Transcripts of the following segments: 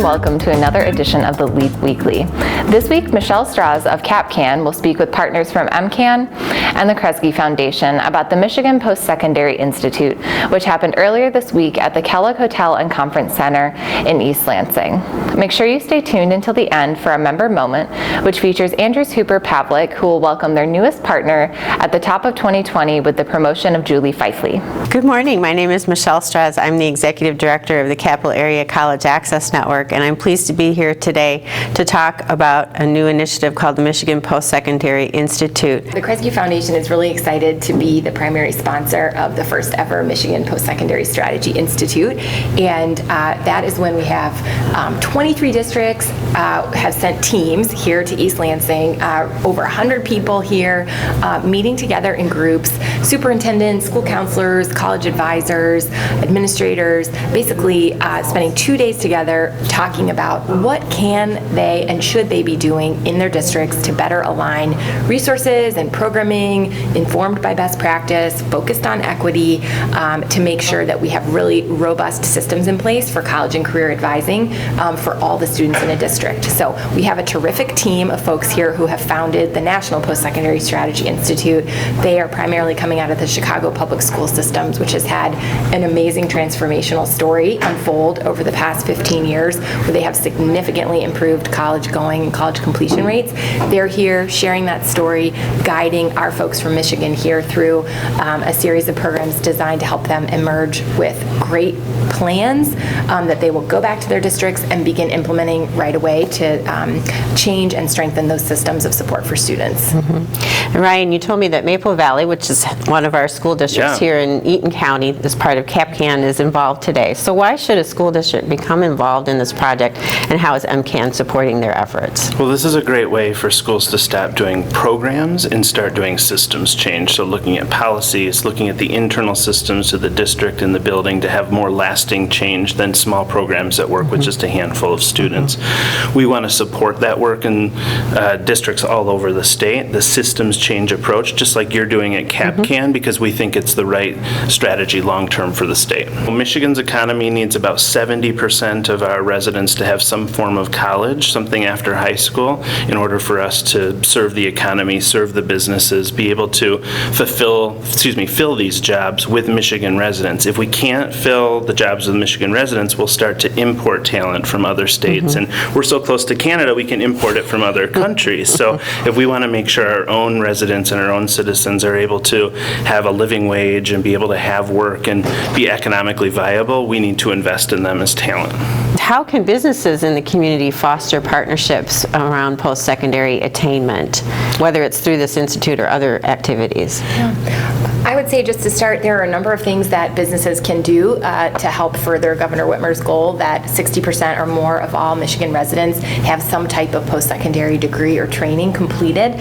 welcome to another edition of the LEAP Weekly. This week, Michelle Strauss of CapCan will speak with partners from MCAN and the Kresge Foundation about the Michigan Post-Secondary Institute, which happened earlier this week at the Kellogg Hotel and Conference Center in East Lansing. Make sure you stay tuned until the end for a member moment, which features Andrews Hooper Pavlik, who will welcome their newest partner at the top of 2020 with the promotion of Julie Feifley. Good morning. My name is Michelle Strauss. I'm the Executive Director of the Capital Area College Access Network, and I'm pleased to be here today to talk about a new initiative called the Michigan Post-Secondary Institute. The Kresge Foundation is really excited to be the primary sponsor of the first ever Michigan Post-Secondary Strategy Institute, and that is when we have 23 districts have sent teams here to East Lansing, over 100 people here meeting together in groups, superintendents, school counselors, college advisors, administrators, basically spending 2 days together talking about what can they and should they be doing in their districts to better align resources and programming informed by best practice, focused on equity, to make sure that we have really robust systems in place for college and career advising for all the students in a district. So we have a terrific team of folks here who have founded the National Post-Secondary Strategy Institute. They are primarily coming out of the Chicago Public School Systems, which has had an amazing transformational story unfold over the past 15 years, where they have significantly improved college going and college completion rates. They're here sharing that story, guiding our folks from Michigan here through a series of programs designed to help them emerge with great plans that they will go back to their districts and begin implementing right away to change and strengthen those systems of support for students. Mm-hmm. Ryan, you told me that Maple Valley, which is one of our school districts here in Eaton County, as part of CapCan, is involved today. So why should a school district become involved in this project, and how is MCAN supporting their efforts? Well, this is a great way for schools to stop doing programs and start doing systems change. So looking at policies, looking at the internal systems of the district and the building to have more lasting change than small programs that work with just a handful of students. We want to support that work in districts all over the state, the systems change approach, just like you're doing at CapCan, because we think it's the right strategy long-term for the state. Well, Michigan's economy needs about 70% of our residents to have some form of college, something after high school, in order for us to serve the economy, serve the businesses, be able to fill these jobs with Michigan residents. If we can't fill the jobs with Michigan residents, we'll start to import talent from other states. And we're so close to Canada, we can import it from other countries. So if we want to make sure our own residents and our own citizens are able to have a living wage and be able to have work and be economically viable, we need to invest in them as talent. How can businesses in the community foster partnerships around post-secondary attainment, whether it's through this institute or other activities? I would say, just to start, there are a number of things that businesses can do to help further Governor Whitmer's goal that 60% or more of all Michigan residents have some type of post-secondary degree or training completed.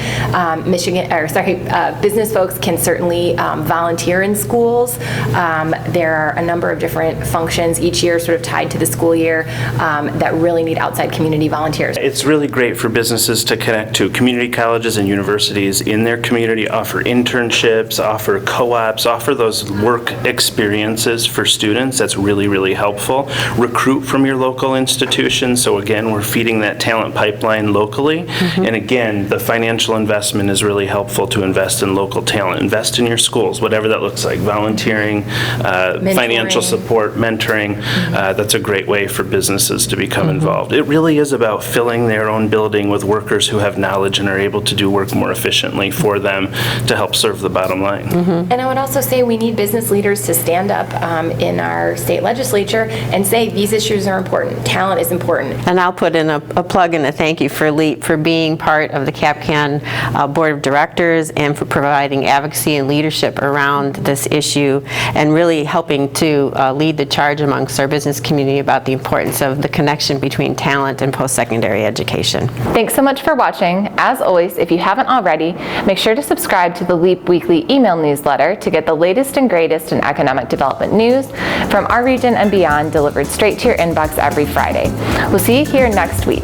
Business folks can certainly volunteer in schools. There are a number of different functions each year sort of tied to the school year that really need outside community volunteers. It's really great for businesses to connect to community colleges and universities in their community, offer internships, offer co-ops, offer those work experiences for students. That's really, really helpful. Recruit from your local institution. So again, we're feeding that talent pipeline locally. And again, the financial investment is really helpful to invest in local talent. Invest in your schools, whatever that looks like. Volunteering, financial support, mentoring. That's a great way for businesses to become involved. It really is about filling their own building with workers who have knowledge and are able to do work more efficiently for them to help serve the bottom line. And I would also say we need business leaders to stand up in our state legislature and say these issues are important. Talent is important. And I'll put in a plug and a thank you for LEAP for being part of the CapCan Board of Directors and for providing advocacy and leadership around this issue and really helping to lead the charge amongst our business community about the importance of the connection between talent and post-secondary education. Thanks so much for watching. As always, if you haven't already, make sure to subscribe to the LEAP Weekly email newsletter to get the latest and greatest in economic development news from our region and beyond, delivered straight to your inbox every Friday. We'll see you here next week.